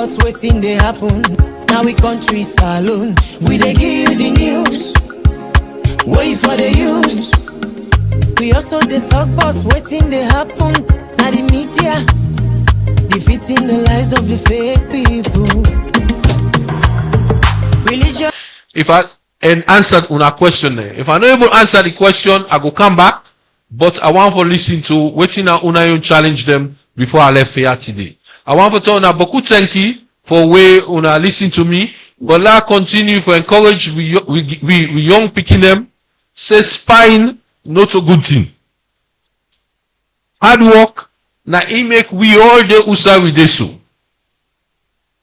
about waiting they happen. Now we country saloon. We they give you the news. Wait for the use. We also they talk about waiting they happen. Now the media defeating the lies of the fake people. Religion. If I answered una question there. If I not able to answer the question, I go come back. But I want to listen to waiting na una challenge them before I left here today. I want to tell una beaucoup thank you for way una listen to me. But let's continue to encourage we young picking them. Say spine not a good thing. Hard work na it make we all the usa with this so.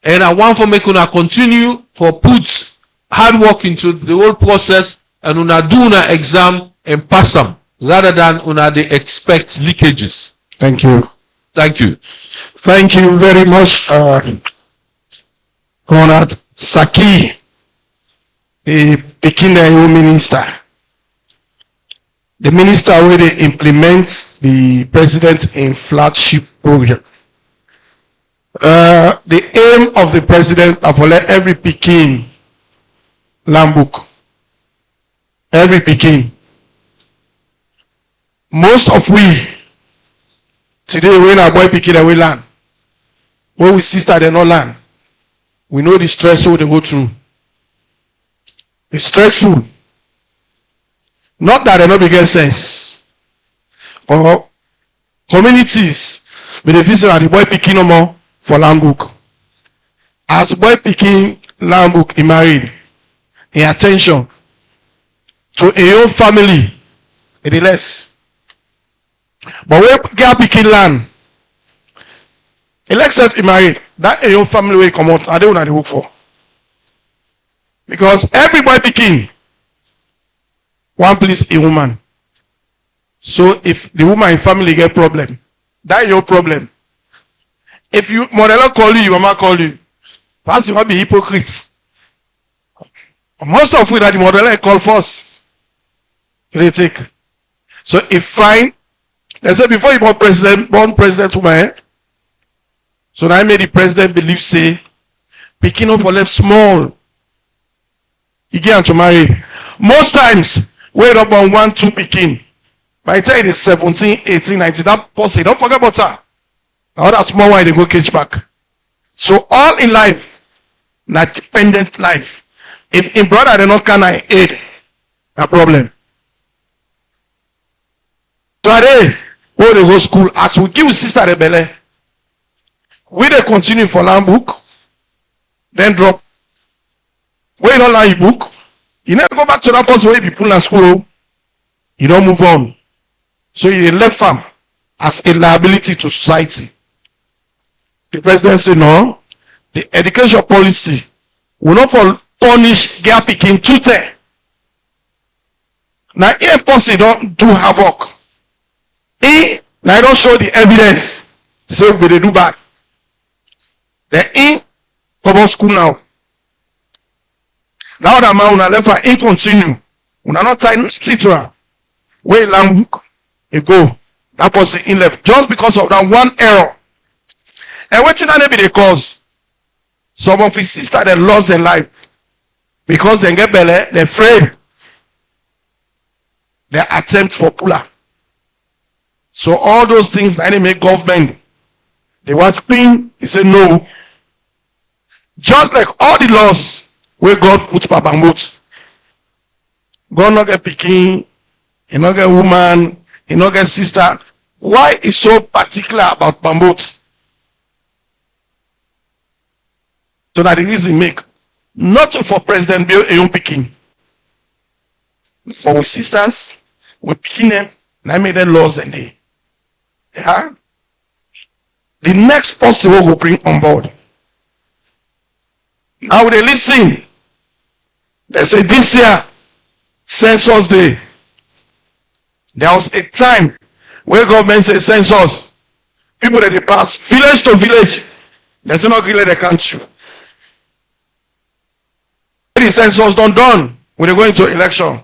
And I want to make una continue for put hard work into the whole process and una do una exam and pass them rather than una they expect leakages. Thank you. Thank you. Thank you very much, Conrad Saki, the Pekin minister. The minister where they implement the president in flagship program. The aim of the president is to let every Pekin land book. Every Pekin. Most of we today when our boy Pekin we land. When we sister they not land. We know the stress what they go through. It's stressful. Not that they not begin sense. Or communities benefiting at the boy Pekin no more for land book. As boy Pekin land book he married, in attention to a own family, it is less. But when girl Pekin land, except he married, that a own family will come out, and they will not work for. Because every boy Pekin one place a woman. So if the woman in family get problem, that is your problem. If you mother call you, mama call you, perhaps you might be hypocrites. Most of we that the mother call first. They take. So if fine, they say before you born president woman, so now I made the president believe say, picking up for left small. You get to marry. Most times, wait up on 1, 2 picking. By the time it is 17, 18, 19, that person, don't forget about her. Now that small one, they go catch back. So all in life, not dependent life. If in brother they not can aid, a problem. Today, when they go school, as we give sister the belly, we they continue for land book, then drop. When you don't learn your book, you never go back to that person where people in school, you don't move on. So you left farm as a liability to society. The president said no, the education policy will not punish girl picking tutor. Now if person don't do havoc, now don't show the evidence, say we they do bad. Then come on school now. Now that man una left for continue. Una not tie stick to her. Where land book you go. That person in left just because of that one error. And what that be the cause? Some of his sisters they lost their life because they get belly, they're afraid. They attempt for puller. So all those things that they make government. They want to clean. He said no. Just like all the laws where God put Papa Mot. God not get picking, he not get woman, he not get sister. Why is so particular about Bambot? So that the reason make not for President Bill a young picking. For our sisters, we picking them, and I made them laws and they. Yeah. The next person will bring on board. Now they listen. They say this year, census day. There was a time where government said census. People that they pass village to village. They say not really the country. The census done when they go into election.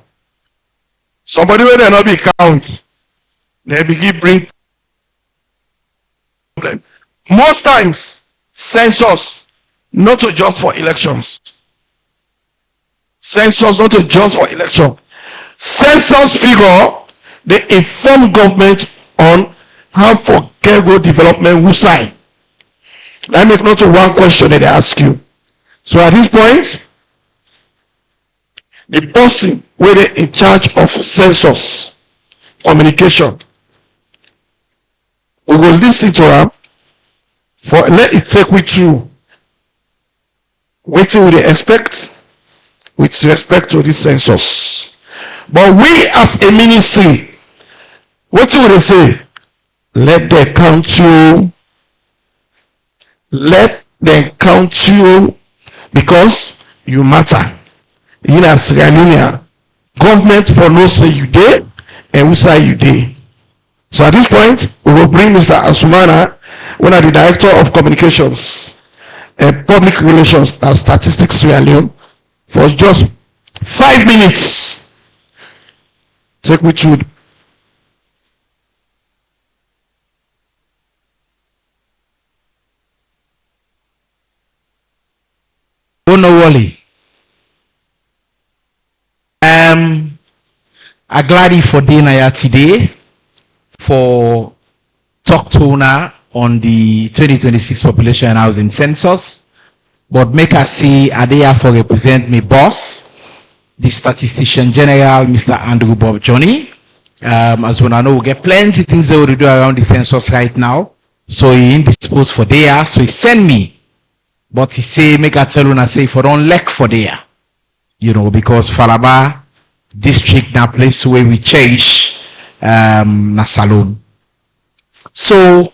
Somebody where they not be count. They begin bring problem. Most times, census not to just for elections. Census not to just for election. Census figure, they inform government on how for cargo development will sign. Let me not to one question that they ask you. So at this point, the person where they in charge of census communication, we will listen to them for let it take we through. What will they expect with respect to this census? But we as a ministry, what will they say? Let them count you. Let them count you because you matter. In a Sierra Leone, government for no say you there and we say you there. So at this point, we will bring Mr. Asumana, one of the Director of Communications and Public Relations and Statistics Sierra Leone, for just 5 minutes. Take me through. Don't know Wally. I'm glad for dinner today for talk to una on the 2026 population and housing census. But make us see are they here for represent me boss, the statistician general, Mr. Andrew Bob Johnny. As we know, we get plenty things that we do around the census right now. So he indisposed for there. So he send me. But he say, make I tell una say for don't lack for there. You know, because Falaba district na place where we change na salon. So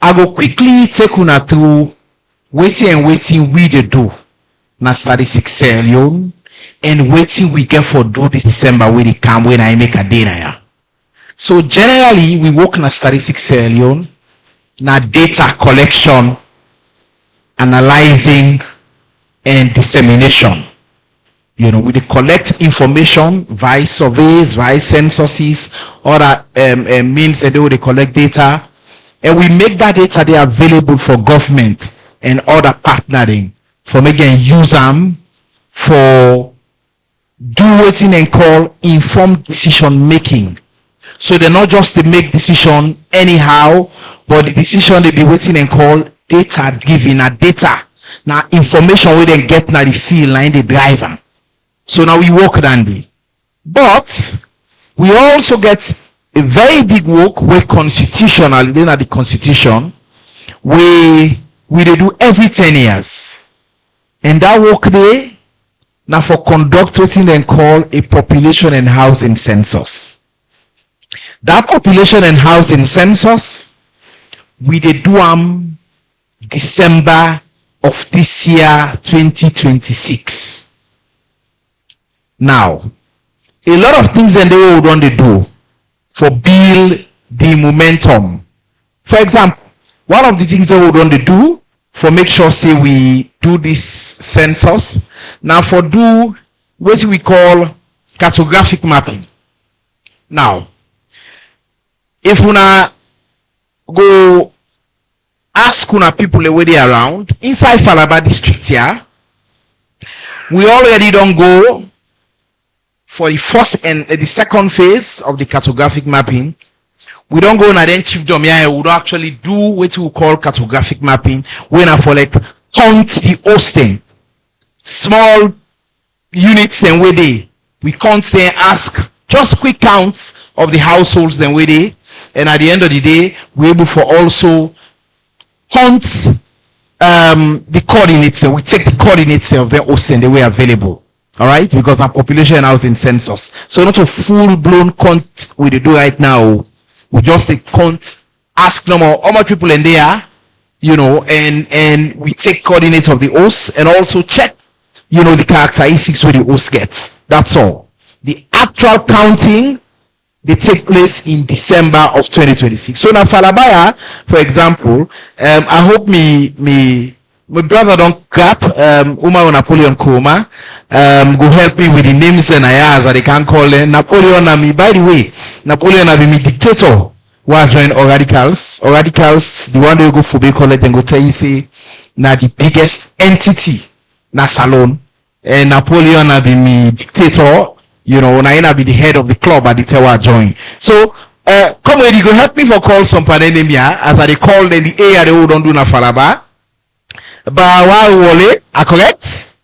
I go quickly take una through waiting we dey do na statistics Sierra and waiting we get for do this December when it come when I make a dinner. So generally we work na statistics Sierra na data collection, analyzing and dissemination. You know, we collect information via surveys, via censuses, other means that they collect data, and we make that data they available for government and other partnering for making use them for do what and call informed decision making. So they're not just to make decision anyhow, but the decision they be waiting and call data giving a data. Now information we then get now the field line the driver. So now we work dandy. But we also get a very big work where constitutional, then at the constitution, we they do every 10 years. And that work there now for conduct what they call a population and housing census. That population and housing census, we they do December of this year 2026. Now, a lot of things that they would want to do for build the momentum. For example, one of the things they would want to do for make sure say we do this census now for do what we call cartographic mapping. Now, if una go ask una people where they around inside Falaba district here, we already don't go for the first and the second phase of the cartographic mapping. We don't go and then chief domia, we don't actually do what we call cartographic mapping when I for like count the hosting small units then where they we count then ask just quick counts of the households then where they, and at the end of the day we're able for also count the coordinates. We take the coordinates of the hosting the way available. All right, because our population housing census. So not a full-blown count we do right now. We just take count, ask no more how much people in there, you know, and we take coordinates of the host and also check, you know, the characteristics where the host gets. That's all. The actual counting they take place in December of 2026. So now Falabaya, for example, I hope my brother don't crap, Umar Napoleon Kuma, go help me with the names and I as they can call them. Napoleon and me, by the way, Napoleon have been me dictator. Who join or radicals, the one they go for be collect and go tell you say, na the biggest entity na Salone. And Napoleon na be me dictator, you know, na be the head of the club at the Tewa join. So come here, you go help me for call some panenemia as I call the area they don't do na Falaba. Bawa Wole, correct?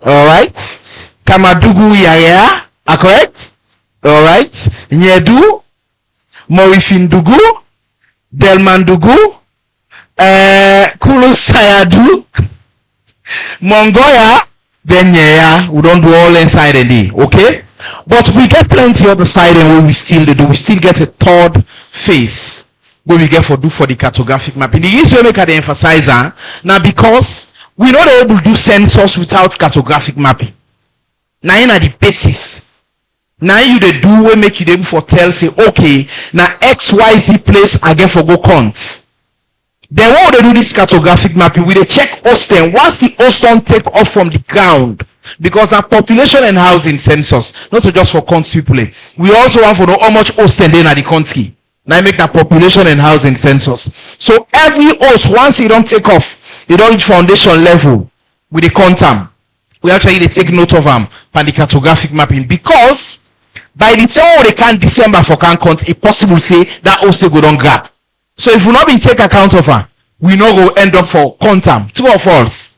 Alright. Kamadugu Yaya, correct? Alright. Nyedu, Morifindugu, Delmandugu, Kulu Sayadu, Mongoya, then yeah, we don't do all inside a day, okay? But we get plenty other side and what we still do. We still get a third phase where we get for the cartographic mapping. The reason we make it emphasize now because we're not able to do census without cartographic mapping. Now in the basis. Now you the do we make you able for tell say okay now XYZ place I get for go count. Then when they do this cartographic mapping, we they check Austin. Once the Austin take off from the ground, because our population and housing census, not just for country people, we also want to know how much Austin there in the country. Now I make that population and housing census. So every host, once it don't take off, it don't reach foundation level with the quantum. We actually they take note of them for the cartographic mapping because by the time they can December for can count, it possible say that host go don't grab. So if we not been take account of her, we not go end up for quantum, true or false.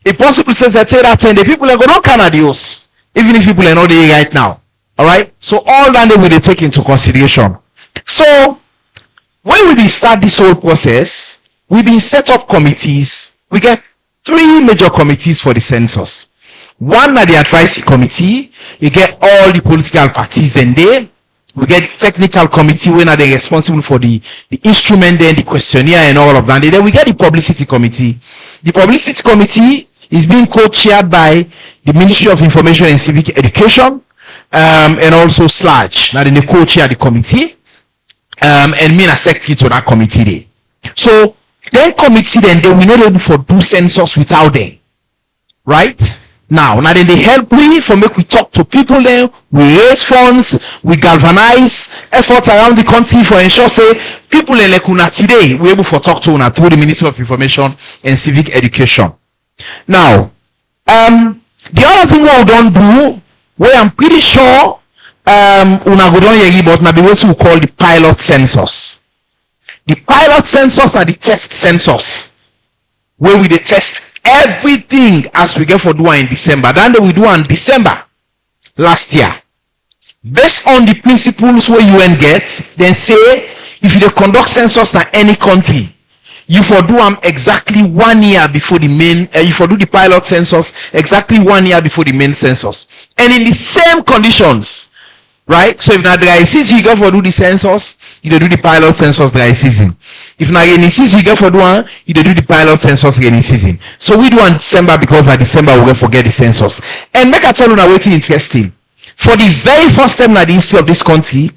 If possible says that say that 10 the people are going to Canadios, even if people are not there right now. Alright? So all that they will take into consideration. So when we start this whole process, we've been set up committees. We get 3 major committees for the census. One are the advisory committee. You get all the political parties in there. We get the technical committee when are they responsible for the instrument, then the questionnaire and all of that. And then we get the publicity committee. The publicity committee is being co-chaired by the Ministry of Information and Civic Education and also SLAGE. Now then they co-chair the committee and me as secretary to that committee there. So then committee then they will not able for do census without them. Right? Now then they help we for make we talk to people there, we raise funds, we galvanize efforts around the country for ensure say people in Lekuna today we able for talk to una through the Ministry of Information and Civic Education. Now the other thing we don't do, where I'm pretty sure una go don hear about na be what we call the pilot census. The pilot census are the test census where we dey test everything as we get for do in December. Then we do in December last year. Based on the principles where UN get, then say if you conduct census in any country, you for do them exactly 1 year before the main. You for do the pilot census exactly 1 year before the main census, and in the same conditions, right? So if na dry season you go for do the census, you do the pilot census dry season. If na rainy season you go for do one, you do the pilot census rainy season. So we do in December because by December we will forget the census. And make I tell you now what's interesting. For the very first time in the history of this country,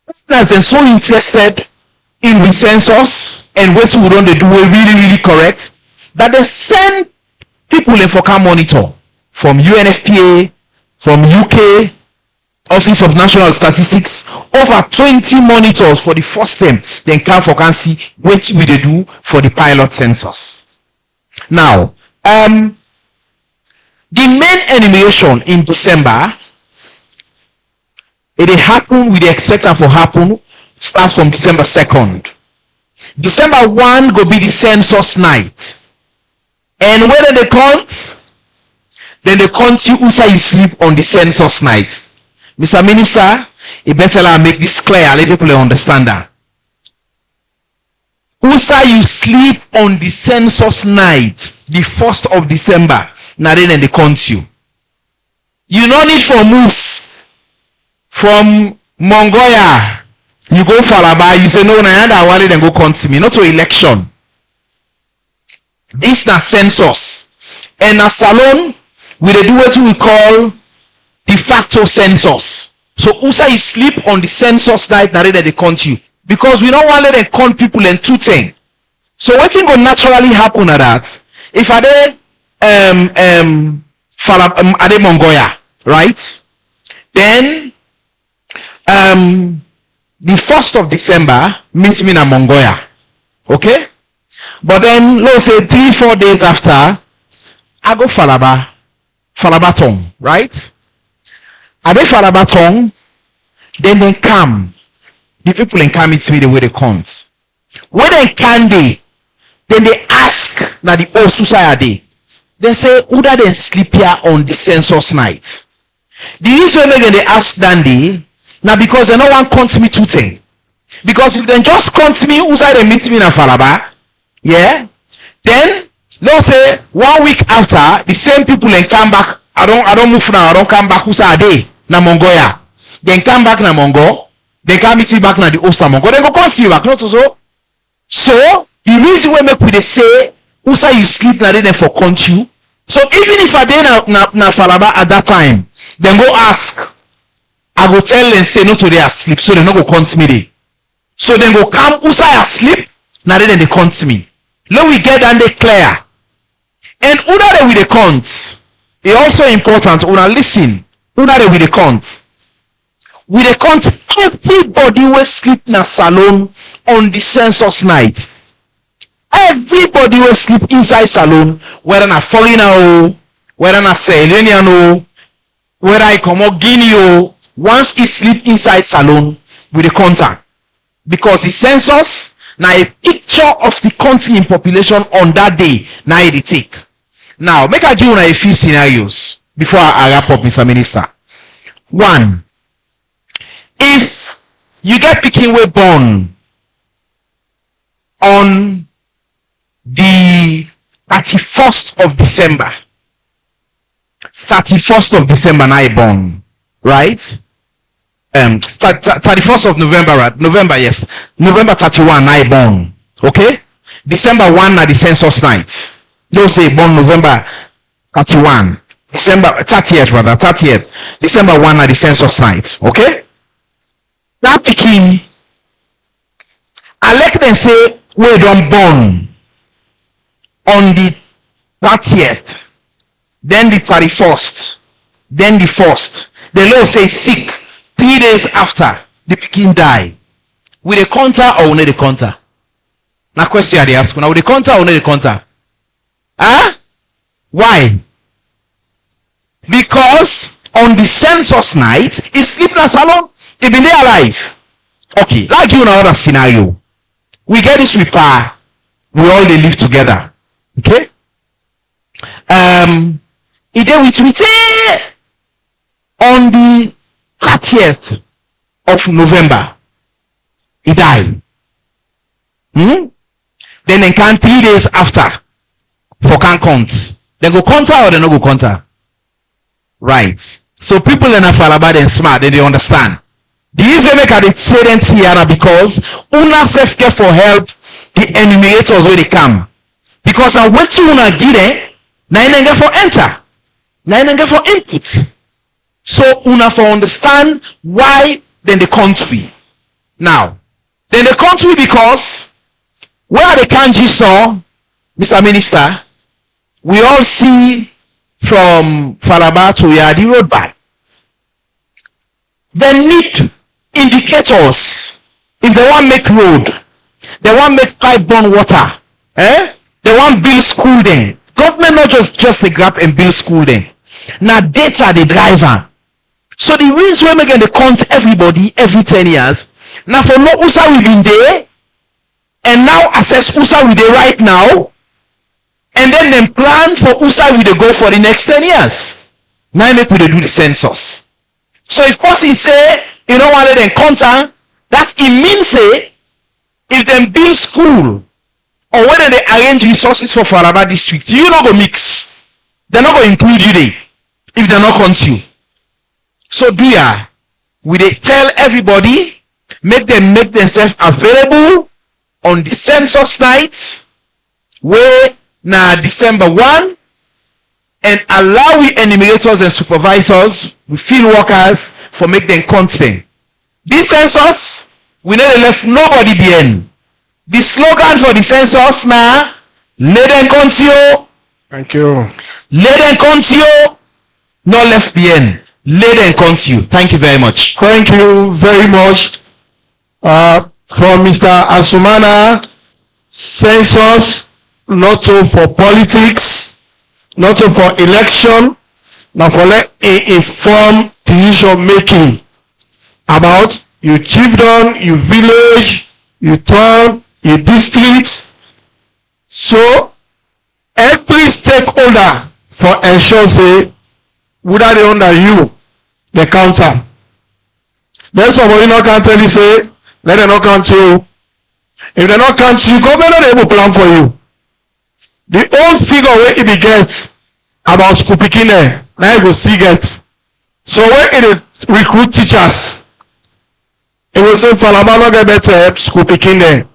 partners are so interested in the census and what we don't do really correct that they send people in for can monitor from UNFPA, from UK, Office of National Statistics, over 20 monitors for the first time. Then come for can see what we they do for the pilot census. Now, the main enumeration in December, it happen with the expected for happen starts from December 2nd. December 1 go be the census night, and when they count, then they count you who say you sleep on the census night. Mr. Minister, it better make this clear. Let people understand that. Who say you sleep on the census night, the 1st of December, now then they count you. You no need for move from Mongolia. You go Falaba, you say no, I want it and go count me. Not to election. This na census. And a Salone, we do what we call de facto census. So Usa you sleep on the census night that they count you. Because we don't want to let them count people in 210. So what thing will naturally happen at that? If are they are they Mongolia, right? Then the 1st of December means me na Mongolia. Okay? But then, let's say 3-4 days after, I go Falaba tongue, right? I go Falaba tongue, then they come. The people in come meet me the way they come. When they can then they ask na the old society. They say, who that then sleep here on the census night? The reason they ask Dandy, now because they no one count me 2 things. Because if they just count me, who say they meet me in Falaba, yeah, then let's say 1 week after, the same people then come back. I don't move now. I don't come back. Who say they na Mongoya? Then come back na Mongo. They come meet me back na the Osta Mongo. They go count me back. Not so. So the reason why make we they say who say you sleep na then for count you. So even if I dey na Falaba at that time, then go ask. I go tell them say no today asleep, so they no go count me there. So then go come who say asleep, now then they count me. Let we get and they clear. And who that with the count? It also important. Una listen. Who that with the count? With the count, everybody will sleep in a salon on the census night. Everybody will sleep inside salon, whether na foreigner, whether na Sierra, whether I come out Guinea. Once he sleep inside salon with the contact, because the census now a picture of the country in population on that day now it take. Now make I give you a few scenarios before I wrap up, Mr. Minister. 1, if you get pikin wey born on the 31st of December, 31st of December now he born, right? 31st of November, right? November, yes. November 31 now he born. Okay? December 1 na the census night. Don't say born November 31. December 30th rather, 30th. December 1 na the census night. Okay? That pikin, I like them say we don't born on the 30th, then the 31st, then the 1st. The law say sick 3 days after the pikin die. With a counter or with a counter? Now question I ask now, with a counter or with a counter? Huh? Why? Because on the census night, he sleep in a salon, he been there alive. Okay, like you in another scenario. We get this repair, we all they live together. Okay? He did with on the 30th of November. He died. Then they can 3 days after for can count. They go counter or they no go counter? Right. So people in Falaba and smart, they understand. The reason make they say them here because una self care for help the enumerators when they come. Because I what you wanna give them, now you get for enter. Now you get for input. So una for understand why then the country. Now, then the country because where the kanji store, Mr. Minister, we all see from Falaba to Yadi road back. They need indicators. If they want make road, they want make pipe borne water, they want build school then. Government not just the grab and build school then. Now data the driver. So the reason we make they count everybody every 10 years. Now for no USA we been there, and now assess USA we there right now, and then plan for USA we they go for the next 10 years. Now make we they do the census. So if person say you don't want them counter, that it means say if them build school or whether they arrange resources for Falaba district, you not go mix. They're not going to include you there if they're not count you. So do ya? We they tell everybody, make themselves available on the census night, where now December 1, and allow we enumerators and supervisors, we field workers for make them constant. This census, we never left nobody behind. The slogan for the census now, let them count you. Thank you. Let them count you. No left behind. Let them count you. Thank you very much. Thank you very much. From Mr. Asumana, census not so for politics, not so for election, not for informed decision making about your chiefdom, your village, your town, your district. So every stakeholder for ensure say whether they under you the counter. Then somebody not can tell you say let them not count you. If they not count you, government not able plan for you. The old figure where it be get about school picking there, now you go still get. So when it recruit teachers, it will say Falaba not get better school picking there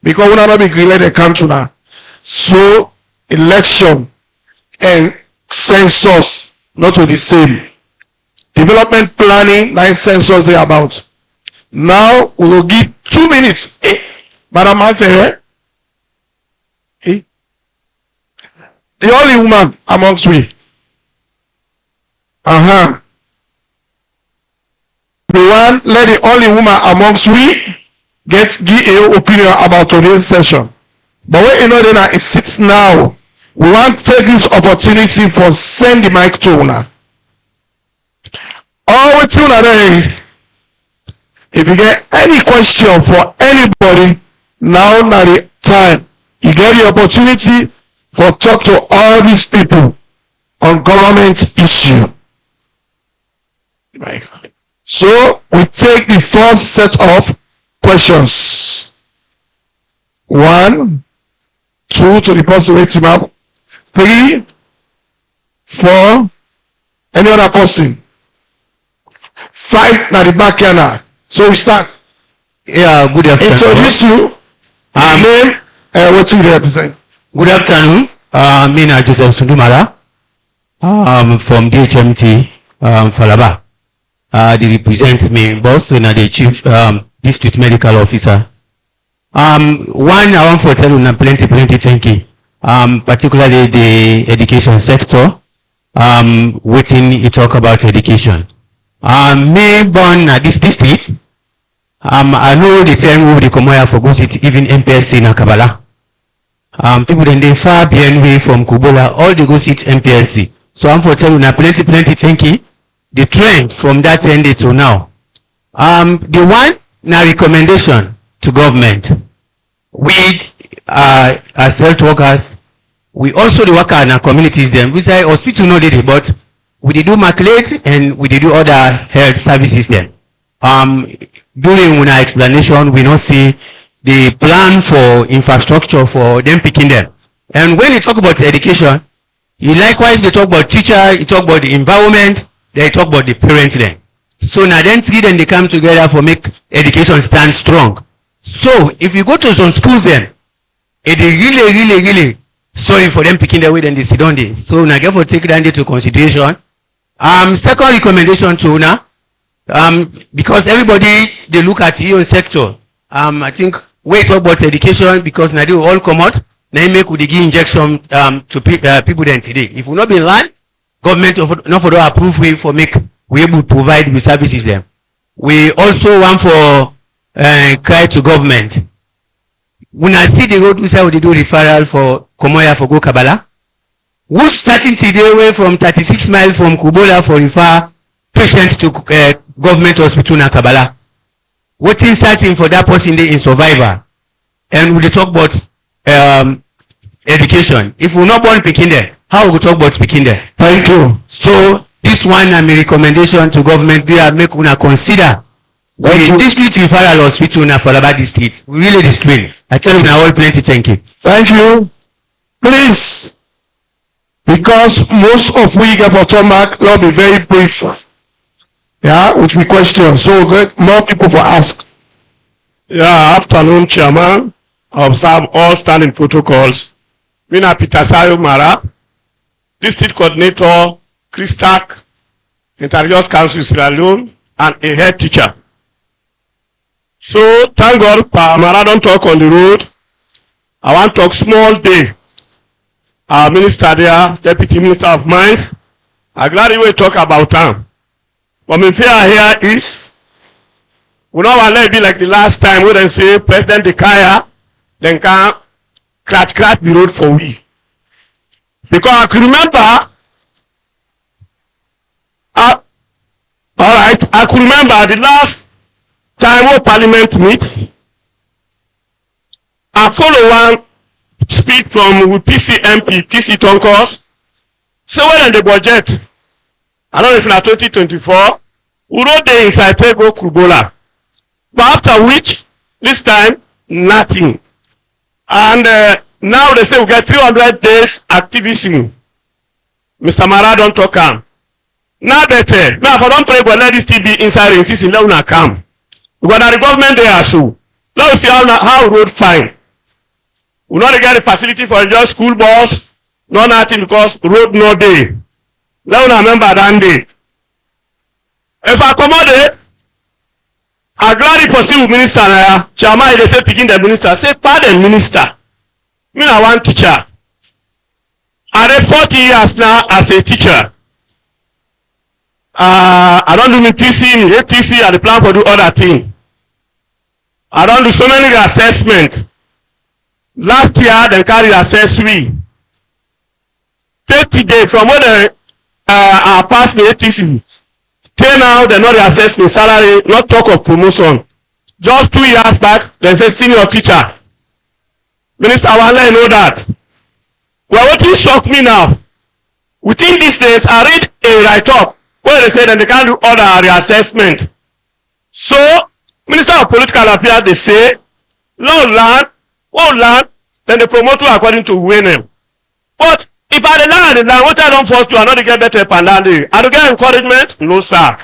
because we not be green the country now. So election and census not to the same. Development planning, like census they about. Now we will give 2 minutes. Madam Affair, the only woman amongst we. The one, let the only woman amongst we give a opinion about today's session. But when you know that it sits now, we want to take this opportunity for send the mic to una. All with una there. If you get any question for anybody, now the time you get the opportunity for talk to all these people on government issue. Right. So we take the first set of questions. 1, 2 to the person waiting up. 3, 4. Any other person? 5 now the back here now. So we start. Yeah, good afternoon. Introduce you. Name what you represent. Good afternoon. Me na Joseph Sundumara. From DHMT Falaba. They represent me, boss, and the chief district medical officer. One, I want to tell you plenty thank you. Particularly the education sector. Waiting you talk about education. Me born at this district. I know the time we come here for go sit even MPSC na Kabbalah. People then they far beyond way from Kubola, all they go sit MPSC. So I'm for telling you plenty thank you. The trend from that end to now. The one na recommendation to government. We as health workers, we also the worker in our communities them. We say hospital no did it, but we did do MacLeod and we did do other health services then. During our explanation, we not see the plan for infrastructure for them picking them. And when you talk about education, you likewise they talk about teacher, you talk about the environment, they talk about the parent then. So now then three then they come together for make education stand strong. So if you go to some schools then, it is really sorry for them picking their way then they sit down there. So now therefore take that into consideration. Second recommendation to una, because everybody they look at your sector. I think we talk about education because now they will all come out. Now make we give injection to people then today. If we not be land, government not for the approve way for make we able to provide the services them. We also want for cry to government. When I see the road we say we do referral for Komoya for go Kabbalah. Who's starting today away from 36 miles from Kubola for refer patient to government hospital na Kabbalah? What is starting for that person there in survivor? And we talk about education. If we're not born picking there, how we talk about picking there? Thank you. So this one and my recommendation to government they are make una consider the district referral hospital na Falaba district. Really the strain. I tell you now all plenty thank you. Thank you. Please. Because most of we get for tarmac, Lord be very brief. Yeah, which we question. So we'll get more people for ask. Yeah, afternoon, Chairman. I observe all standing protocols. Mina Peter Sayo Mara, District Coordinator, Christac, Inter-Youth Council Sierra Leone, and a head teacher. So thank God, Mara don't talk on the road. I want to talk small day. Our minister there, Deputy Minister of Mines, I'm glad you will talk about time. But my fear here is, we don't want to be like the last time we then say President Dekaya, then can crack the road for we. Because I can remember, alright, I could remember the last time when Parliament meet, I follow one speech from PC MP, PC Tonkos. So when in the budget, I don't know if in 2024, we wrote the inside Tego Kubola. But after which, this time, nothing. And now they say we get 300 days activism. Mr. Mara don't talk am. Now better. Now if I don't pray, but let this thing be inside and insist in let una come. Because the government they are so. Let us see how road fine. We not get the facility for just school bus, no nothing because road no day. Let una remember that day. If I come out there, I glad for see minister now. Chama they say picking the minister. Say pardon minister. Me na one teacher. I did 40 years now as a teacher. I don't do me TC, ATC, I plan for do other thing. I don't do so many assessment. Last year they carry accessory. 30 days from when I passed the ATC. Till now they not assess me salary, not talk of promotion. Just 2 years back, they say senior teacher. Minister, I want to know that. Well, what is shock me now? Within these days, I read a write-up where they say that they can't do other reassessment. So, Minister of Political Affairs, they say, no land, then they promote you according to winning. But if I the land, what I don't force to, I not get better pandandi. I don't get encouragement? No, sir.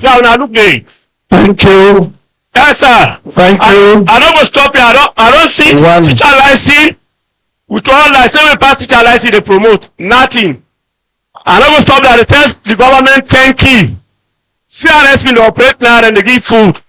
Yeah, now look there. Thank you. Yes, sir. Thank you. I don't go stop here. I don't see teacher license. With all license, we pass teacher license, they promote. Nothing. I don't go stop there. They tell the government, thank you. CRS will operate now and they give food.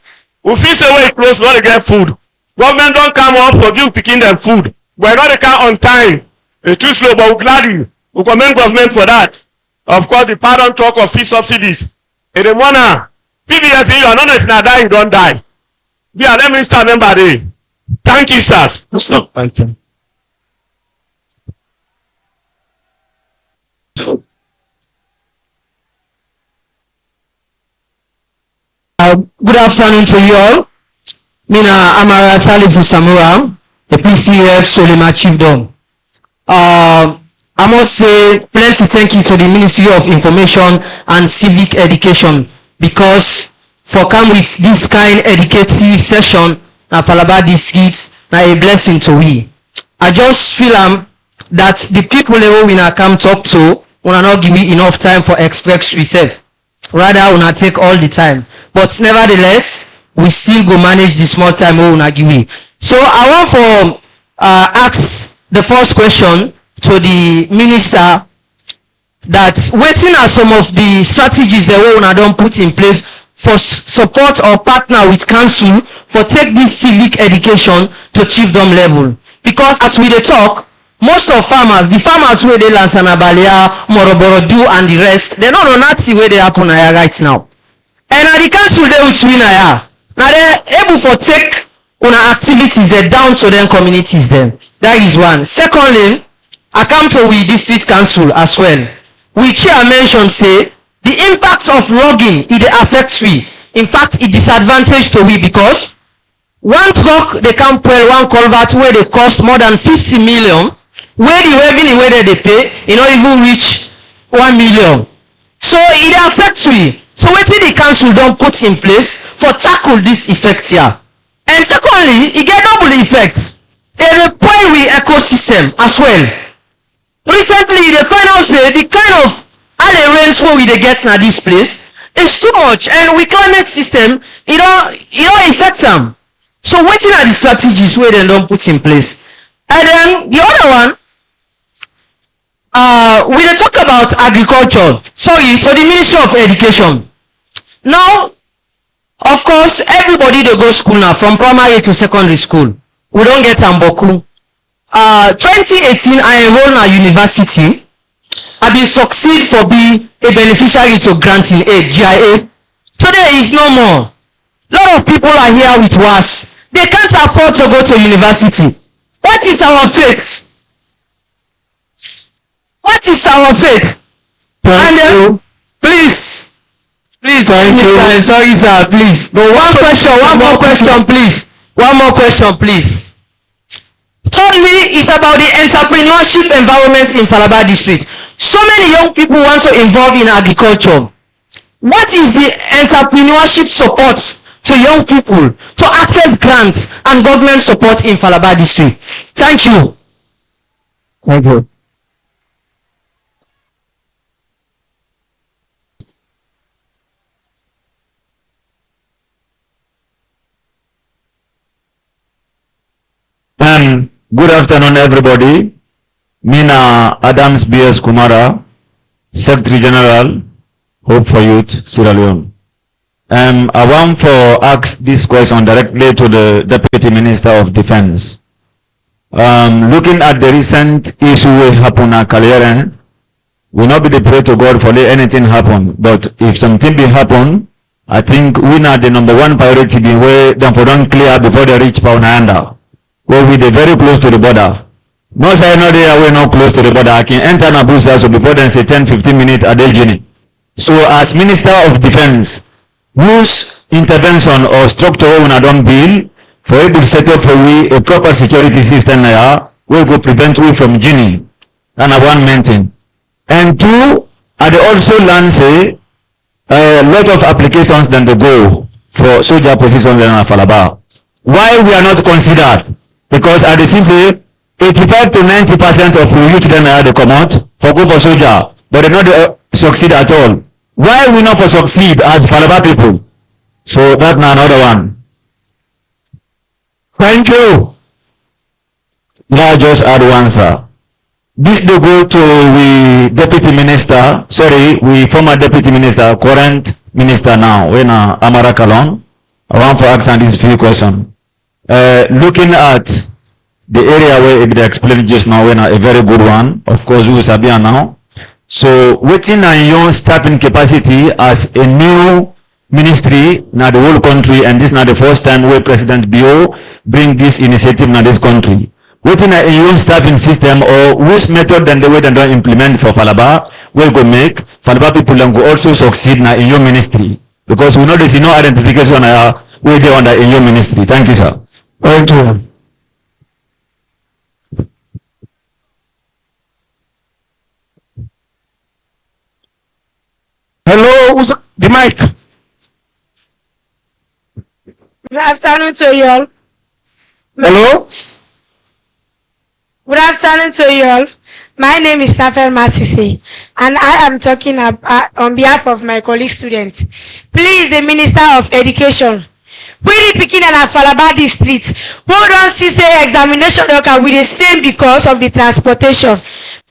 We feel say way close, not they get food. Government don't come up for you picking them food. But not they come on time. It's too slow, but we're glad you. We commend government for that. Of course, the pardon talk of fee subsidies. In the morning, PBF, you are not if you die, you don't die. Yeah, let me start remember there. Thank you, sirs. Thank you. Good afternoon to you all. Mina Amara Salifu Samura, the PCF Solema Chiefdom. I must say plenty thank you to the Ministry of Information and Civic Education because for come with this kind educative session na Falaba district na a blessing to we. I just feel that the people level we na come talk to will not give me enough time for express yourself. Rather, will not take all the time. But nevertheless, we still go manage the small time we will not give me. So I want to ask the first question to the minister that waiting are some of the strategies that we don't put in place for support or partner with council for take this civic education to chiefdom level. Because as we talk, most of farmers, the farmers where they Lansana Balea, Moroborodu and the rest, they don't know nothing where they happen right now. And at the council they with we now they're able to take on activities they down to them communities then. That is one. Secondly, I come to we district council as well. We chair mentioned say the impact of logging it affects we. In fact, it disadvantage to we because one truck they can pull one culvert where they cost more than 50 million. Where the revenue where they pay, you know, even reach 1 million. So it affects we. So what did the council don't put in place for tackle this effect here? And secondly, it get double effects. It require we ecosystem as well. Recently, the final say the kind of all the rains where we they get in this place is too much, and we climate system it don't affect them. So what are the strategies where they don't put in place? And then the other one, we talk about agriculture. Sorry, to the Ministry of Education. Now, of course, everybody they go school now from primary to secondary school. We don't get Amboku. 2018, I enrolled at university. I been succeed for being a beneficiary to granting aid, GIA. Today is no more. A lot of people are here with us. They can't afford to go to university. What is our faith? What is our faith? Thank you. Please, Thank you. sorry sir, please. No, One more question, please. One more question, please. Thirdly, is about the entrepreneurship environment in Falaba district. So many young people want to involve in agriculture. What is the entrepreneurship support to young people to access grants and government support in Falaba district? Thank you. Thank you. Good afternoon, everybody. Mina Adams B.S. Kumara, Secretary General, Hope for Youth, Sierra Leone. I want to ask this question directly to the Deputy Minister of Defense. Looking at the recent issue that happened at Kalieren, we not be the pray to God for let anything happen, but if something be happen, I think we not the number one priority be where them for don't clear before they reach Paunanda. Well, we are very close to the border. No say no they are not close to the border. I can enter Nabusa so before then say 10-15 minutes a day journey. So as Minister of Defense, whose intervention or structure when I don't build for able to set up for we a proper security system there, we go prevent we from journey. And I want maintain. And two, I also learn say a lot of applications then they go for soldier positions in Falaba. Why we are not considered? Because at the CC, 85 to 90% of youth then they come out for go for soldier, but they not succeed at all. Why we not for succeed as Falaba people? So that's another one. Thank you. Now just add one, sir. This they go to we Deputy Minister, we former Deputy Minister, current Minister now, when Amara Kalon. I want to ask this few questions. Looking at the area where it explained just now, when a very good one, of course, we will Sabia now. So, waiting on your staffing capacity as a new ministry now the whole country, and this is not the first time where President Bio bring this initiative in this country. Waiting on your staffing system or which method and the way they don't implement for Falaba will go make Falaba people and go also succeed now in your ministry, because we know there's no identification where they under in your ministry. Thank you, sir. Thank you. Hello, who's the mic? Good afternoon to you all. Hello? Good afternoon to you all. My name is Nafel Masisi, and I am talking on behalf of my colleague students. Please, the Minister of Education, we the Pikin and Falaba district, who don't see say examination we the same because of the transportation.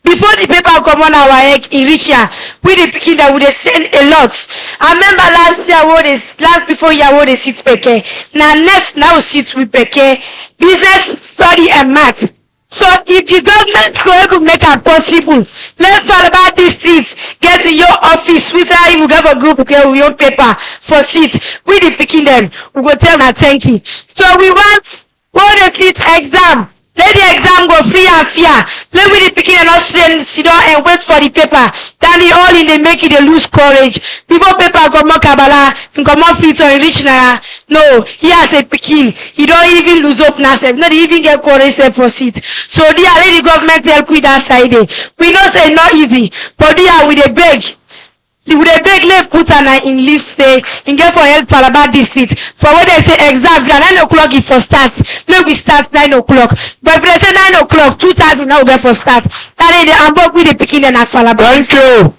Before the paper come on our egg in reach here, we the Pikin that would send a lot. I remember last year last before year they sit peke. Now sit with peke, business, study and math. So if the government could make it possible, let Falaba district get to your office, we say you have a group okay, with your paper for seat. We the picking them, we go tell them thank you. So we want the seat exam. Let the exam go free and fair. Let we the picking and not sit down and wait for the paper. Then they all in they make it they lose courage. Before paper come on Kabbalah, and come on fit on rich now. No, he has a picking. He don't even lose up now. Not even get courage for seat. So they are let the government help with that side. We know say not easy, but they are with a beg. With a beg let put an in list say in get for help Falaba district. For what they say exam 9 o'clock if for start. Let we start 9 o'clock. But if they say 9 o'clock, 2:30 now we get for start. That is the ambok with the picking and Falaba. Thank you.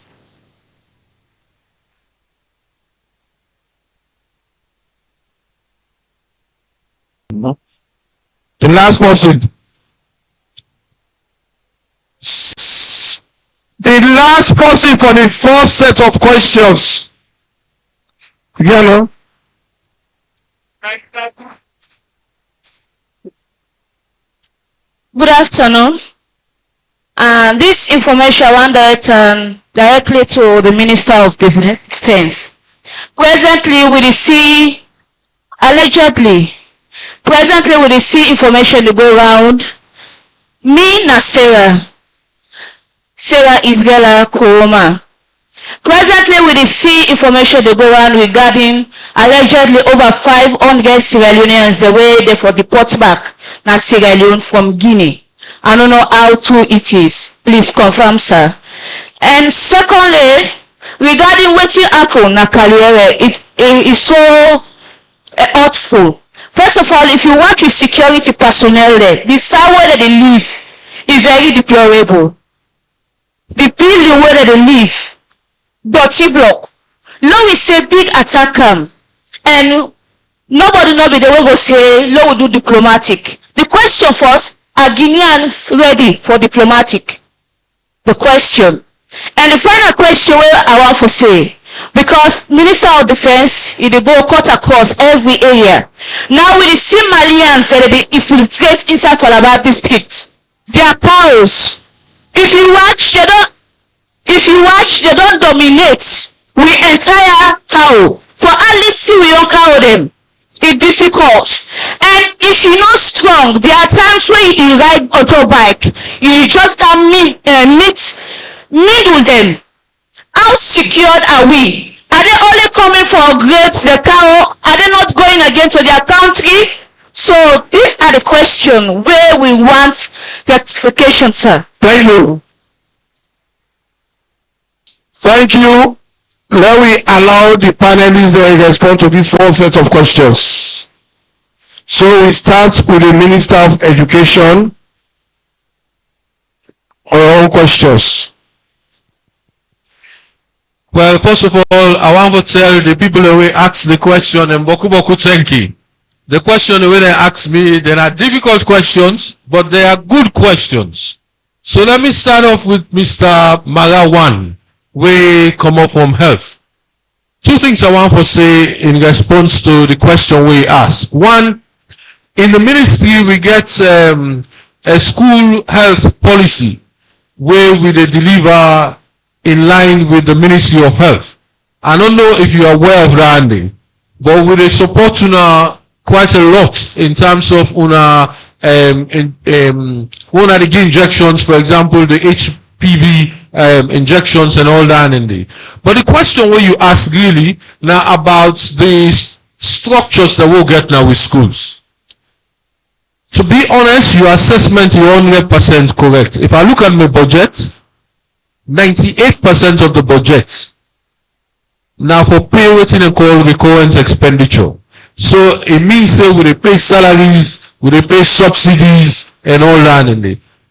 The last person. The last person for the first set of questions. Together. Good afternoon. This information I want directly to the Minister of Defense. Presently, we see information to go around Me na Sarah Isgala Kuroma. Presently, we dey see information dey go around regarding allegedly over 500 Sierra Leoneans the way they for deport back na Sierra Leone from Guinea. I don't know how true it is. Please confirm, sir. And secondly, regarding wetin happen na Kaliere, it is so hurtful. First of all, if you watch with security personnel there, the style where they live is very deplorable. The building where they live, dirty block. Law we say big attack am, and nobody know be the way go say law will do diplomatic. The question first, are Guineans ready for diplomatic? The question. And the final question where I want to say, because Minister of Defense, it go cut across every area. Now we see Malians that they infiltrate inside Falaba district. Their cows. If you watch, they don't dominate. We entire cow. For at least see we don't cow them. It's difficult. And if you're not strong, there are times where you ride motorbike, you just can meet with them. How secured are we? Are they only coming for the cow? Are they not going again to their country? So these are the questions where we want rectification, sir. Thank you. Thank you. Let we allow the panelists to respond to these 4 sets of questions. So we start with the Minister of Education. Our own questions. Well, first of all, I want to tell the people who ask the question, and Boku thank you. The question when they ask me, they are difficult questions, but they are good questions. So let me start off with Mr. Mara 1, we come up from health. 2 things I want to say in response to the question we asked. 1, in the ministry we get a school health policy where we deliver in line with the Ministry of Health. I don't know if you are aware of that, but we support quite a lot in terms of the injections, for example, the HPV injections and all that. But the question where you ask really now about the structures that we'll get now with schools. To be honest, your assessment is 100% correct. If I look at my budget, 98% of the budget now for pay what they call recurrent expenditure. So it means that we pay salaries, we pay subsidies and all that.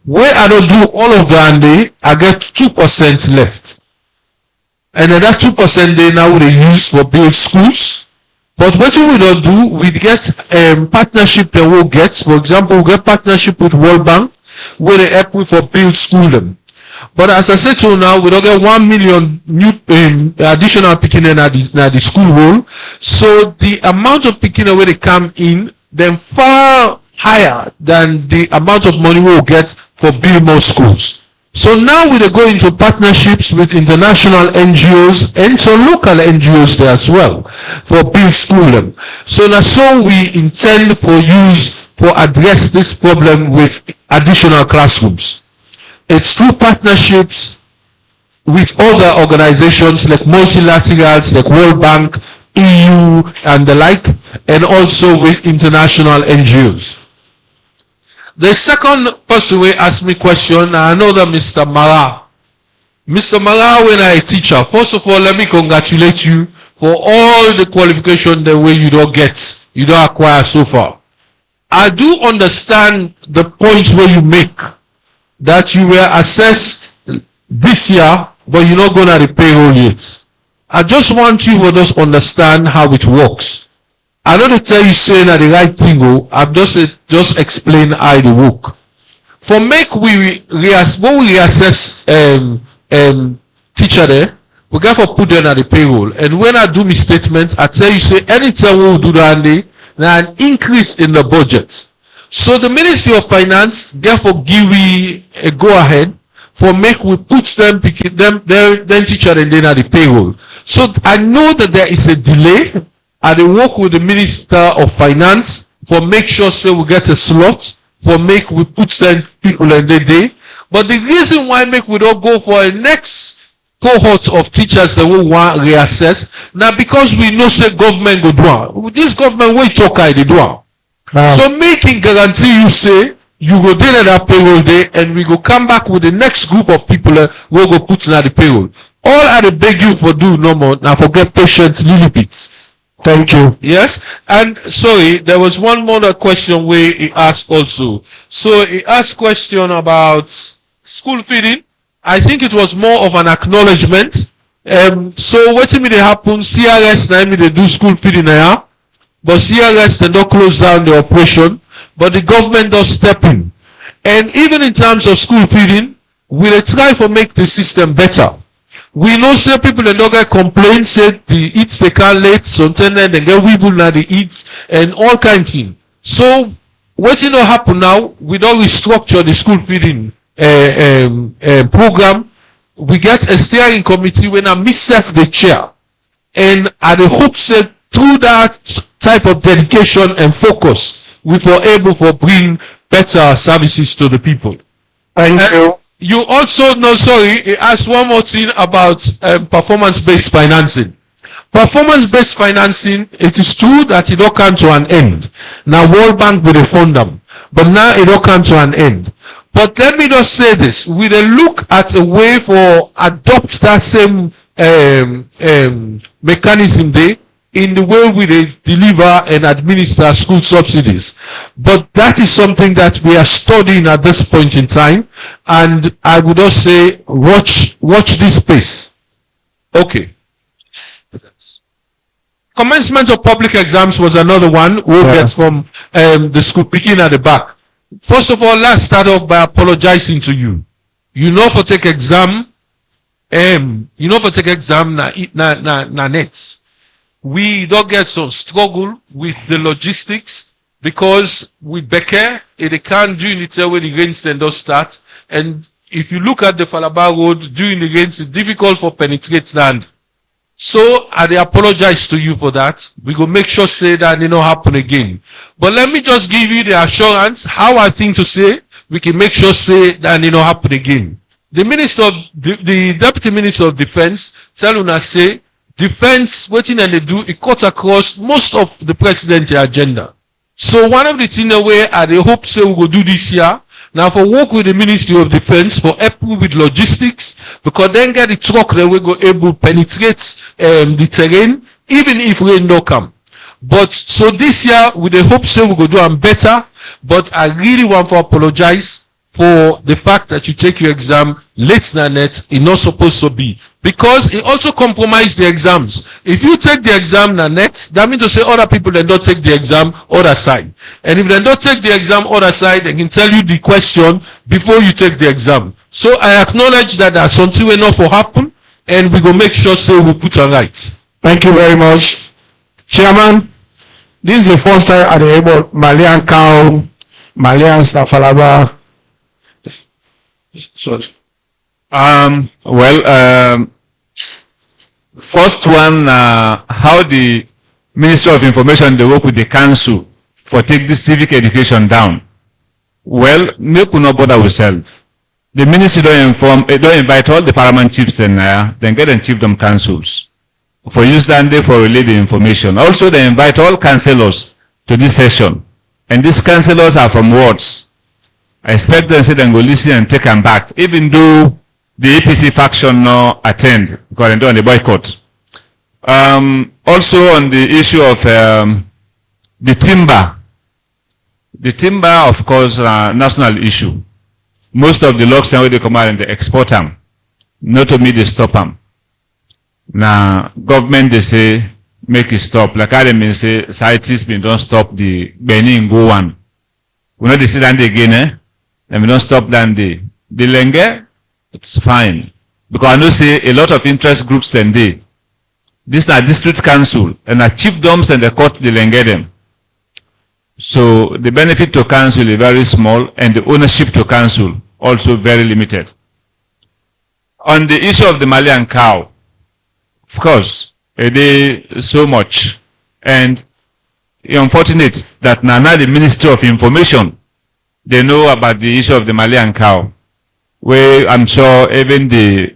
Where I don't do all of that, I get 2% left. And then that 2% they now we use for build schools. But what we don't do, we get partnership that we'll get. For example, we get partnership with World Bank where they help with for build school them. But as I said to you now, we don't get 1 million new additional picking in at the school roll. So the amount of picking where they come in, then far higher than the amount of money we'll get for build more schools. So now we go into partnerships with international NGOs and some local NGOs there as well for build school them. So now we intend for address this problem with additional classrooms. It's through partnerships with other organizations like multilaterals, like World Bank, EU, and the like, and also with international NGOs. The second person who asked me question, I know that Mr. Mara. Mr. Mara, when I teacher, first of all, let me congratulate you for all the qualification the way you don't acquire so far. I do understand the points where you make, that you were assessed this year, but you're not going to the payroll yet. I just want you to just understand how it works. I don't tell you saying that the right thing, I'm just explain how it work. For when we reassess teacher there, we got to put them at the payroll. And when I do my statement, I tell you say anytime we will do that, there's an increase in the budget. So the Ministry of Finance therefore give we a go ahead for we put them teacher and then at the payroll. So I know that there is a delay. I will work with the Minister of Finance for make sure we get a slot for make we put them people in the day. But the reason why make we don't go for a next cohort of teachers that we want reassess now because we know say government go do it. This government will talk I they do it. So making guarantee you say you go there at that payroll day and we go come back with the next group of people we'll go put in at the payroll. All I beg you for do no more now forget patience little bit. Thank you. Yes, and sorry, there was one more question where he asked also. So he asked question about school feeding. I think it was more of an acknowledgement. So what may happen? CRS now they do school feeding now, but CRS they don't close down the operation, but the government does step in. And even in terms of school feeding, we'll try to make the system better. We know say people that don't get complaints say the eats they can't late, sometimes they get weevil now the eats and all kinds of things. So what you know happen now, we don't restructure the school feeding program. We get a steering committee when I myself the chair. And I hope say through that type of dedication and focus, we were able to bring better services to the people. Thank you. You also know, sorry, asked one more thing about performance-based financing. Performance-based financing, it is true that it don't come to an end. Now World Bank will fund them, but now it don't come to an end. But let me just say this, we will look at a way for adopt that same mechanism there in the way we deliver and administer school subsidies. But that is something that we are studying at this point in time, and I would also say watch this space. Okay. Commencement of public exams was another one we'll get from the school picking at the back. First of all, let's start off by apologizing to you. You know for take exam na net. We don't get some struggle with the logistics because with Becker, it can't do it when the rains then does start. And if you look at the Falaba road during the rains, it's difficult for penetrate land. So I apologize to you for that. We go make sure say that it don't happen again. But let me just give you the assurance how I think to say we can make sure say that it don't happen again. The Deputy Minister of Defense tell una say defense, waiting and they do, it cut across most of the president's agenda. So one of the things where I hope say we will do this year, now for work with the Ministry of Defense for help with logistics, because then get the truck that we go able to penetrate the terrain, even if rain don't come. But so this year, with the hope say we will do them better, but I really want to apologize for the fact that you take your exam late than net, it's not supposed to be. Because it also compromised the exams. If you take the exam na net, that means to say other people that don't take the exam other side. And if they don't take the exam other side, they can tell you the question before you take the exam. So I acknowledge that there's something enough will happen, and we go make sure so we put it right. Thank you very much. Chairman, this is the first time at the able Malian cow, Malian staff Falaba. Sorry. First one, how the Ministry of Information they work with the council for take this civic education down. Well, make we not bother ourselves. The ministry don't invite all the paramount chiefs and then get and chiefdom councils for use that day for relay the information. Also, they invite all councillors to this session, and these councillors are from wards. I expect them to say they go listen and take them back, even though the APC faction no attend because they do the boycott. Also on the issue of the timber. The timber, of course, national issue. Most of the logs now they come out and they export them. Not to me they stop them. Now government they say make it stop. Like I mean say scientists don't stop the Benin go one. We know they say that again, and we don't stop that the Lenge, it's fine. Because I know say a lot of interest groups then they. These are district council and are chiefdoms and the court they Lenge them. So the benefit to council is very small and the ownership to council also very limited. On the issue of the Malian cow, of course, it is so much. And it's unfortunate that now the Ministry of Information they know about the issue of the Malian cow, where I'm sure even the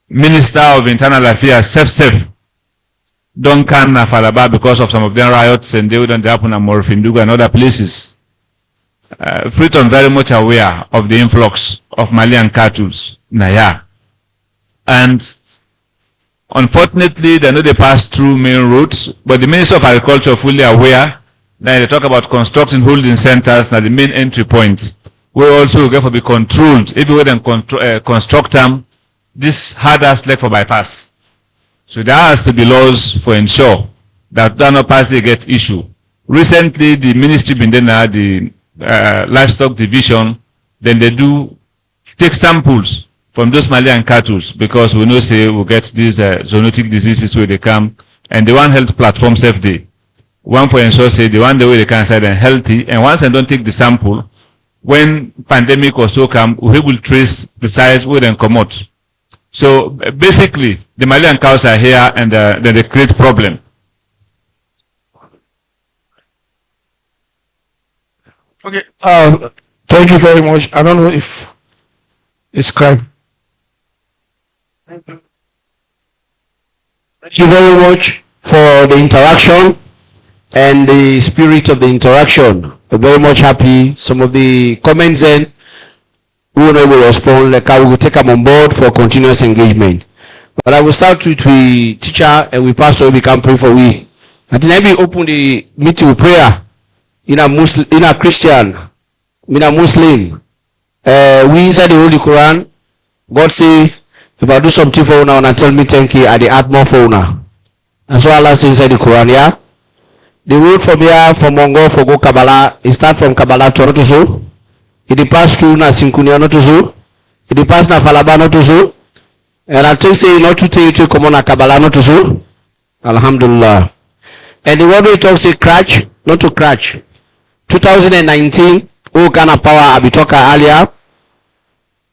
Minister of Internal Affairs, safe, don't come to Falaba because of some of them riots and they wouldn't happen at Morfindugu and other places. Freetown very much aware of the influx of Malian cattle. And unfortunately, they know they pass through main roads, but the Minister of Agriculture fully aware that they talk about constructing holding centers na the main entry point, where also will get to be controlled. If we then construct them, this hardest leg for bypass. So there has to be laws for ensure that not pass they get issue. Recently, the ministry been then the livestock division, then they do take samples from those Malian cattle because we know say we get these zoonotic diseases where they come, and the one health platform safe day. One for ensure say the one the way they can say they're healthy, and once they don't take the sample, when pandemic or so come, we will trace the site where they come out. So basically, the Malian cows are here and then they create problem. Okay. Thank you very much. I don't know if it's crime. Thank you very much for the interaction and the spirit of the interaction. We're very much happy. Some of the comments then, we will respond, like I will take them on board for continuous engagement. But I will start with the teacher and we pastor, we can pray for we. And then we open the meeting with prayer. In a Christian, in a Muslim, we inside the Holy Quran, God say, if I do something for una, and tell me thank you, I add more for una. And so Allah says inside the Quran, yeah. The road from here, from Mongo, for go Kabbalah, it start from Kabbalah to Rotoso. It pass through na Sinkunia Notoso. It pass na Falaba Notoso. And I tell say not to tell you to come on a Kabbalah Notoso. Alhamdulillah. And the word we talk say cratch, not to cratch. 2019, who kind of power I be talking earlier.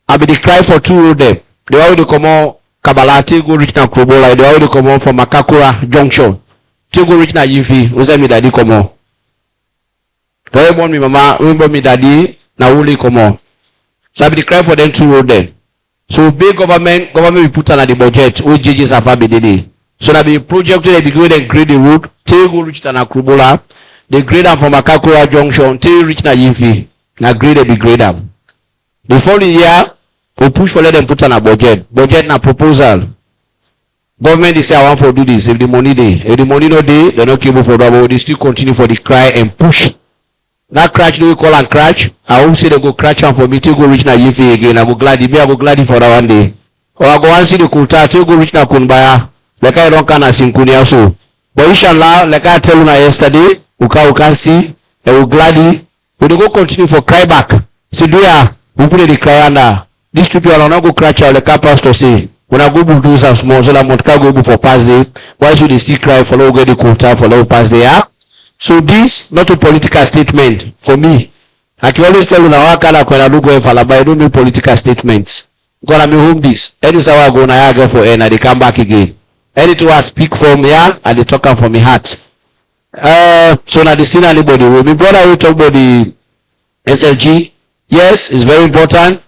I be the cry for two of them. The one they come on Kabbalah, take go reach na Krobola. The one they come on from Makakura Junction. Take go reach na Yifi. Who's me daddy come on? Don't want me mama. Remember me daddy. Now only come on. So I be the cry for them two of them. So big government we put on the budget. All judges have a bid. So that be project they be going and grade the road. Take go reach na Krobola. They grade them from Akakura Junction till reach na Yimfi. Na grade they be grade them. The following year, we push for let them put on a budget. Budget na proposal. Government they say I want to do this. If the money they, if the money no day, they're not capable for that. But they still continue for the cry and push. That crash they call and crash. I hope say they go crash and for me till go reach na Yimfi again. I go glad for that one day. Or I go and see the Kulta till go reach na Kunbaya. Like I don't can Sinkuni also. But inshallah, like I tell you yesterday. We can see and we gladly we go continue for cry back. So do ya we put the cry under these two people are not go crash out like a pastor say when I go do some small so that Montka go for pass day. Why should they still cry for low get the quota for low pass day? So this not a political statement for me. I can always tell you now when I do go in Falaba, I don't make political statements. Gonna me home this. Any is how I go now I go for and they come back again. Anything I speak from here and they talk from my heart. So now this thing anybody will be brother we talk about the SLG. Yes, it's very important.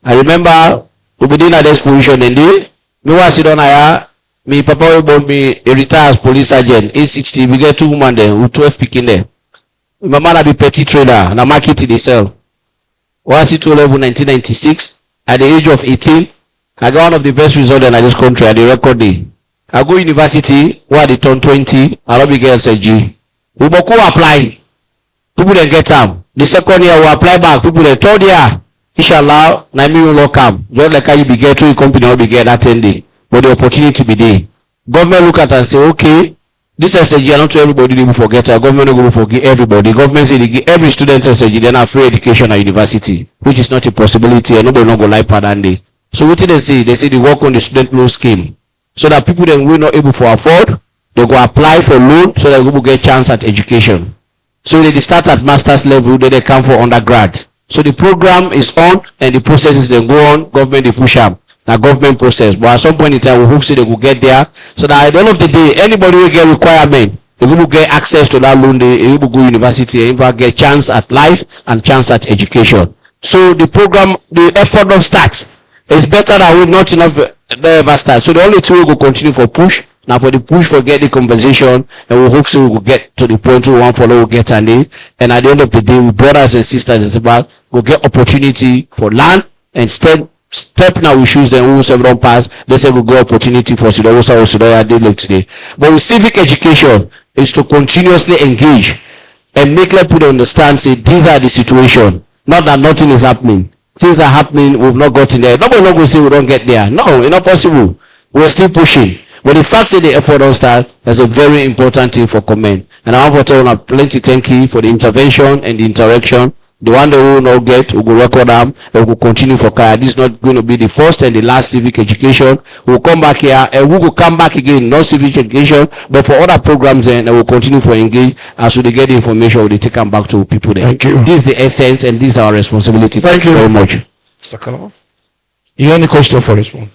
I remember we be doing this position in the me was sit on here. Me papa will born me a retired police sergeant A60. We get 2 women there with 12 picking there. My mother be petty trader and I market it itself. Was it to level 1996 at the age of 18. I got one of the best results in this country at the record day. I go university where they turn 20, I don't be get SLG. We go apply. People then get them. The second year we apply back. People the third year, inshallah, na me will come. Just like how you be get to a company will be get that 10 day. But the opportunity be there. Government look at and say, okay, this SLG not to everybody they will forget. Government will forget everybody. Government say they give every student SLG then have free education at university, which is not a possibility and nobody not go like that day. So what did they say? They say they work on the student loan scheme. So that people then will not able to afford, they go apply for loan so that they will get chance at education. So they start at master's level, then they come for undergrad. So the program is on and the processes then go on, government they push up. Now government process. But at some point in time we hope so they will get there. So that at the end of the day, anybody will get requirement, if you get access to that loan, they able go university, able get chance at life and chance at education. So the program, the effort don't start. It's better that we not enough ever start. So the only two we go continue for push. Now for the push for get the conversation, and we hope so we will get to the point we want follow we get and at the end of the day, we brothers and sisters is about we'll get opportunity for land and step now we choose them who several pass. They say we go opportunity for Sidowosa or Sidoya they live today. But with civic education is to continuously engage and make people understand say these are the situation. Not that nothing is happening. Things are happening, we've not gotten there. Nobody not going to say we don't get there. No, it's not possible. We're still pushing. But the fact that the effort don't start is a very important thing for comment. And I want to tell you plenty thank you for the intervention and the interaction. The one that we will not get, we will record them and we will continue for care. This is not going to be the first and the last civic education. We will come back here and we will come back again, not civic education, but for other programs and we will continue for engage as we get the information, we will take them back to people there. Thank you. This is the essence and this is our responsibility. Thank you very much. Mr. Kalama. You have any question for response?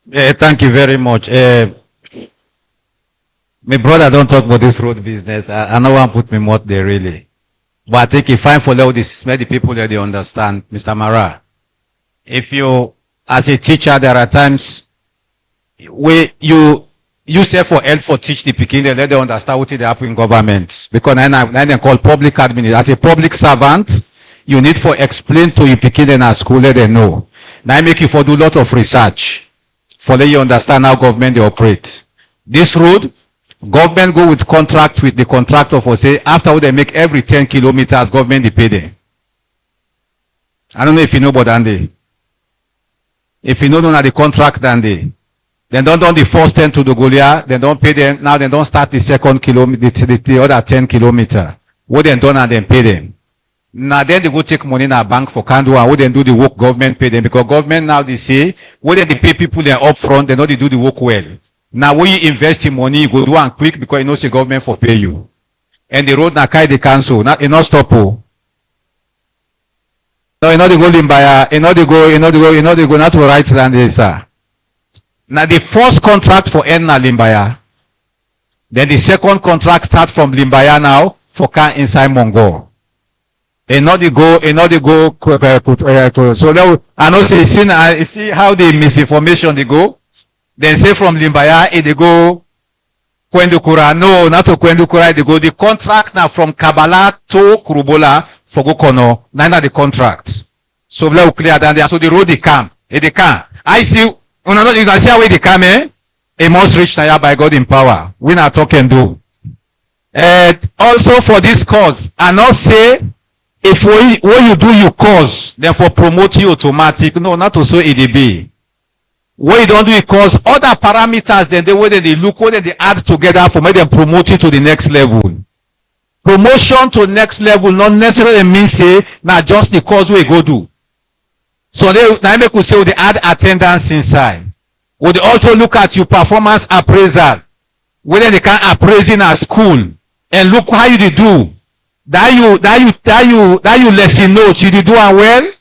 Thank you very much. My brother don't talk about this road business. I know one put me mouth there really. But I think if I follow this, many people that they understand, Mr. Mara. If you, as a teacher, there are times where you say for help for teach the Peking, they let them understand what they happen in government. Because then they call public admin. As a public servant, you need for explain to your Peking in a school, let them know. Now I make you for do a lot of research for let you understand how government they operate. This road, government go with contract with the contractor for say after they make every 10 kilometers, government they pay them. I don't know if you know about that. If you know the contract then they don't do the first 10 to the Golia, they don't pay them. Now they don't start the second kilometer, the other 10 kilometer. What they done and then pay them. Now then they go take money in a bank for Kandu and what they do the work government pay them because government now they say what they pay people there up front, they know they do the work well. Now when you invest in money, you go do and quick because you know the government for pay you. And the road na carry the council, not enough stop. Oh. No, you know they go Limbaya, you know they go not to right than this, sir. Now the first contract for end na Limbaya. Then the second contract start from Limbaya now for car inside Mongo. And now they go, so now I know see how the misinformation they go. Then say from Limbaya, they go Kwendukura. No, not to Kwendukura, they go the contract now from Kabbalah to Kurubola for Gokono. None the contract. So we clear down there. So the road they come. They can. I see, you can see how they come, eh? It must reach Naya by God in power. We not talk and do. Also for this cause, I not say, if what you do, you cause, then for promote you automatic. No, not to so EDB. What you don't do, it cause other parameters, then the way that they look, what they add together for make them promote you to the next level. Promotion to next level not necessarily means say, now just the cause we go do. So now make we say they add attendance inside. Would they also look at your performance appraisal, whether they can appraise in a school, and look how you do. That you lesson note, you do well.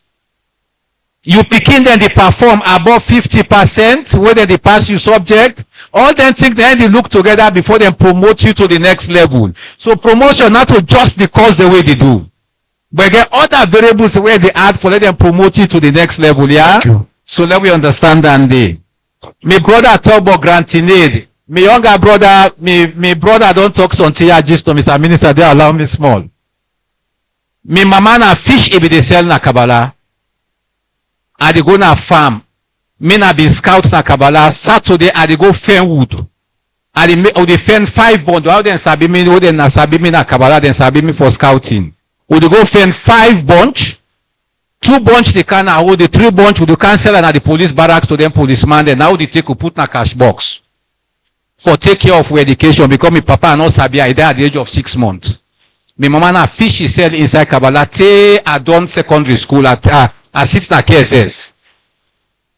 You picking them they perform above 50%, whether they pass you subject. All them things then they look together before they promote you to the next level. So promotion not to just because the way they do. But get other variables where they add for let them promote you to the next level, yeah? So let me understand that day. My brother talk about granting aid. My younger brother, my brother don't talk something just to Mr. Minister, they allow me small. Me mama na fish if they sell na Kabbalah. I dey go na farm. Me na be scout na Kabbalah. Saturday I dey go fen wood. I dey fen 5 bond. How then sabi me? How then na sabi me na Kabbalah? Then sabi me for scouting. We dey go fen 5 bunch. 2 bunch they can hold. The 3 bunch we dey cancel and at the police barracks to them policeman. Then now they take we put na cash box for take care of our education because my papa and not sabi I died at the age of 6 months. My mama na fish she sell inside Kabbalah till I done secondary school at I sit na KSS.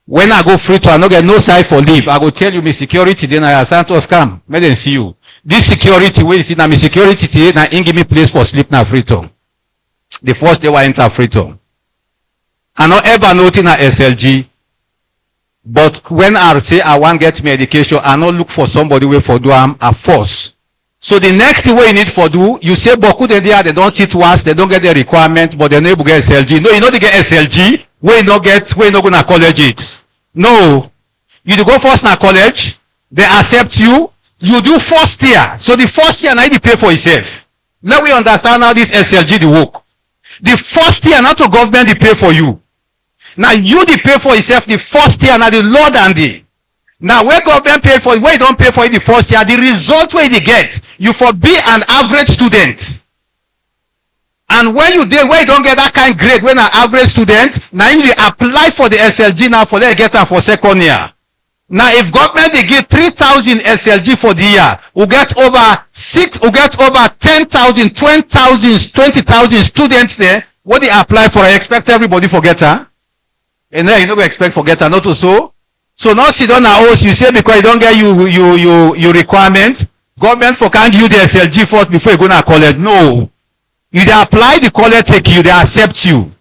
When I go free to I no get no side for leave. I go tell you my security then I Santos come. May them see you. This security wey you see na my security today na in give me place for sleep na Freetown. The first day I enter Freetown. I no ever notice na SLG. But when I say I want get me education, I not look for somebody wey for do am a force. So the next thing wey you need for do, you say boku dey there, they don't sit once, they don't get the requirement, but they no able get SLG. No, you know they get SLG, wey you no go na college it. No, you dey go first na college, they accept you, you do first year. So the first year na you pay for yourself. Let we understand how this SLG dey work. The first year not to government dey pay for you. Now you dey pay for yourself the first year, now the Lord and the. Now where government pay for it, where you don't pay for it the first year, the result where you get, you for be an average student. And when you where you don't get that kind of grade, when an average student, now you apply for the SLG now for let get am for second year. Now if government they give 3,000 SLG for the year, we get over 10,000, 20,000, 20,000 students there. What they apply for, I expect everybody forget her. And then you don't expect forget her not to so. So now sit down now, you say because you don't get you requirement, government for can't give you the SLG first before you go to college. No. You dey apply the college take you, they accept you.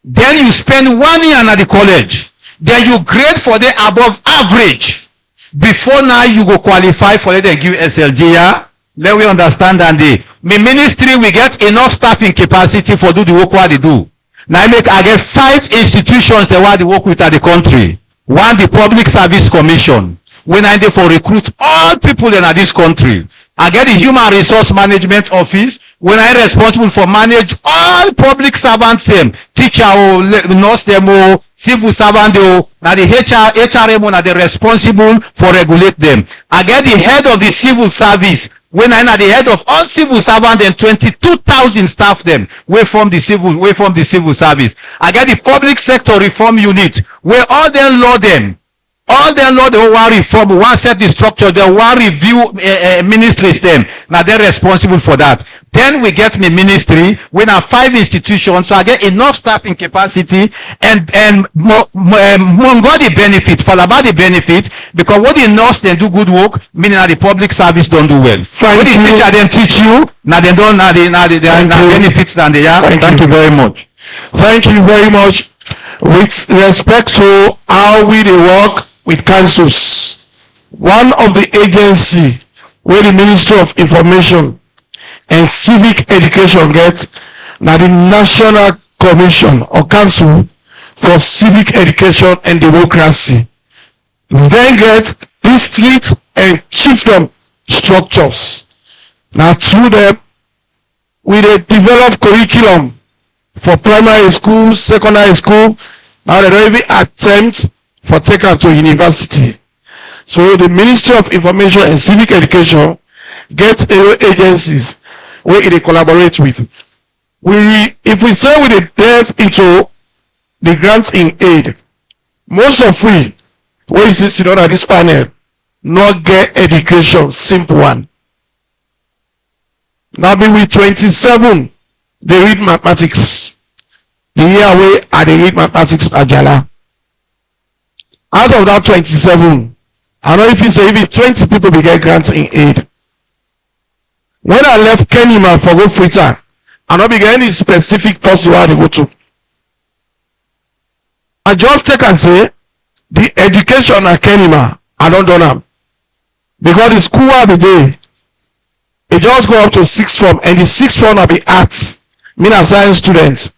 Then you spend 1 year at the college. Then you grade for the above average. Before now you go qualify for it, they give SLG. Yeah? Let we understand that the ministry we get enough staffing capacity for do the work what they do. Now I get 5 institutions that want to work with at the country. One, the Public Service Commission. When I dey for recruit all people in this country. I get the Human Resource Management Office. When I responsible for manage all public servants, teacher or nurse them or civil servant or now the HRM are the responsible for regulate them. I get the head of the civil service. When I am the head of all civil servants and 22,000 staff them way from the civil service. I get the public sector reform unit where all them law them. All them law they want reform, one set the structure, they want review ministries them. Now they're responsible for that. Then we get me ministry, we have 5 institutions, so I get enough staffing capacity and Mongo the benefit, Falaba the benefit, because what the nurse then do good work, meaning that the public service don't do well. When the teacher then teach you, now they don't now they benefits than they are. Thank you very much. Thank you very much. With respect to how we dey work with councils, one of the agency where the Ministry of Information and Civic Education get na the National Commission or Council for Civic Education and Democracy. Then get district and chiefdom structures. Now through them, we dey develop curriculum for primary school, secondary school. Now they don't even attempt for taken to university. So the Ministry of Information and Civic Education get agencies where they collaborate with. If we say we delve into the grants in aid, most of we where you see on this panel not get education, simple one. Now be with 27, they read mathematics. The year way I they read mathematics at Jala. Out of that 27, I don't know if you say even 20 people will get grants in aid. When I left Kenima for go Freetown, I don't get any specific person where they go to. I just take and say the education at Kenima, I don't do them. Because the school will be there. It just go up to 6th form, and the 6th form will be arts, meaning science students.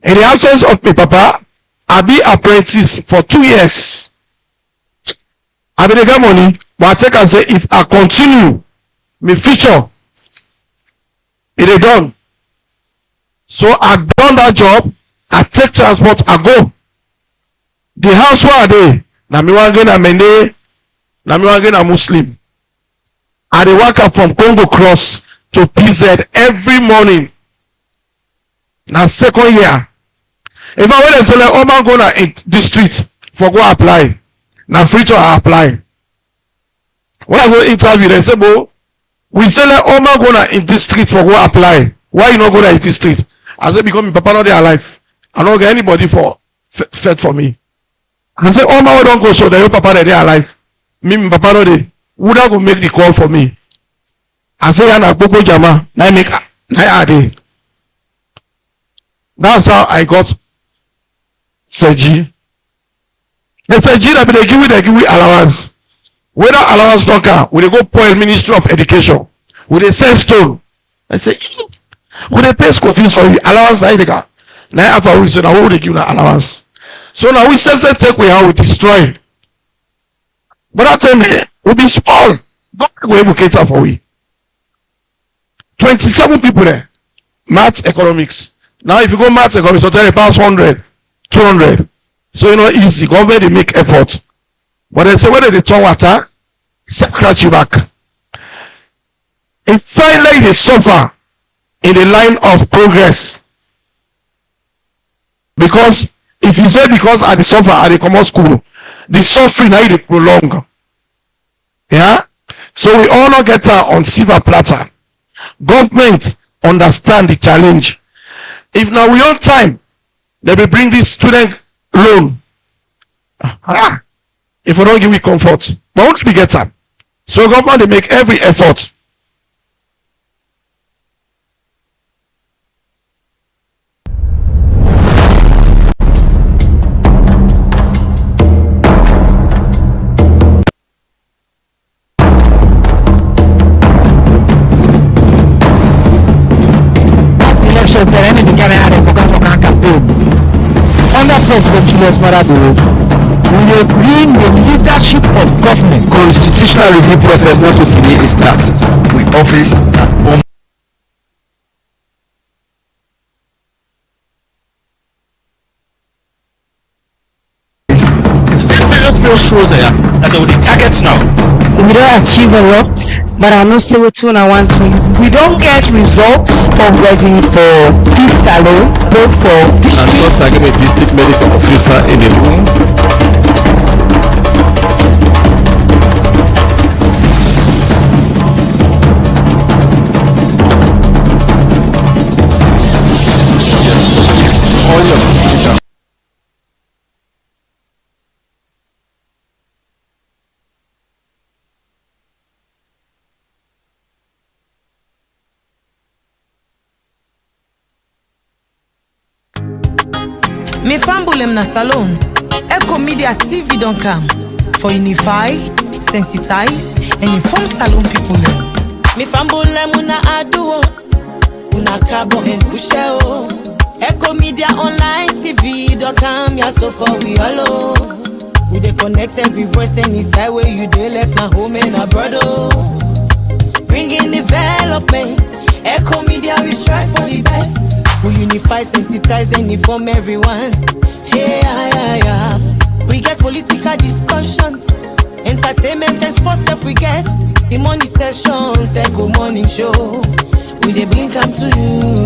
In the absence of my papa, I be apprentice for 2 years. I be get money, but I take and say if I continue, my future, it is done. So I done that job, I take transport, I go. The house where I dey, na me wan get a Mende, na me wan get a Muslim. I dey walk up from Congo Cross to PZ every morning. Now second year. If I want to say like, oh man, go na in this street for go apply. Now free to apply. When I go interview, they say, "Bo, we say like, oh man, go na in this street for go apply. Why you not go na in this street?" I say, "Because my papa not there alive. I don't get anybody for fed for me." I say, "Oh man, we don't go so that your papa there alive. Me, my papa not there. Would I go make the call for me?" I say, "Yana Boko Jama, na make na ade." That's how I got Sergi. They say, Gina, they give we allowance. Whether allowance don't come, we dey go point Ministry of Education. We dey send stone. I say, we dey pay school fees for you. Allowance na illegal. Now after we say, now we dey give na allowance. So now we say take we how we destroy. But that time we be small. Don't go able to cater for we. 27 people there. Math economics. Now if you go math economics, you tell you pass 100, 200. So you know easy. Government they make effort. But they say when they turn water, scratch you back. And finally they suffer in the line of progress. Because if you say because I suffer at the common school, the suffering now they prolong. Yeah? So we all not get her on silver platter. Government understand the challenge. If now we own time, they will bring this student loan. If we don't give you comfort, but once we get time. So government they make every effort. Under President Julius Marabou, we will bring the leadership of government. Constitutional review process not to today is start. We office at shows that they will be targets now. We don't achieve a lot, but I know say what I want to. We don't get results already for this salon, both for not target a district medical officer in the room. Me fambulem na salon. Echo Media TV don't come for unify, sensitize, and inform salon people. Me fambulem una aduo, una cabo and pusheo. Echo Media Online TV don't come ya so for we allo. We dey connect every voice any side where you dey let na home and a brother. Bringing development. Echo Media we strive for the best. We unify, sensitize, and inform everyone. Hey, we get political discussions, entertainment and sports if we get the money sessions, Echo Morning Show. We dey blink am to you.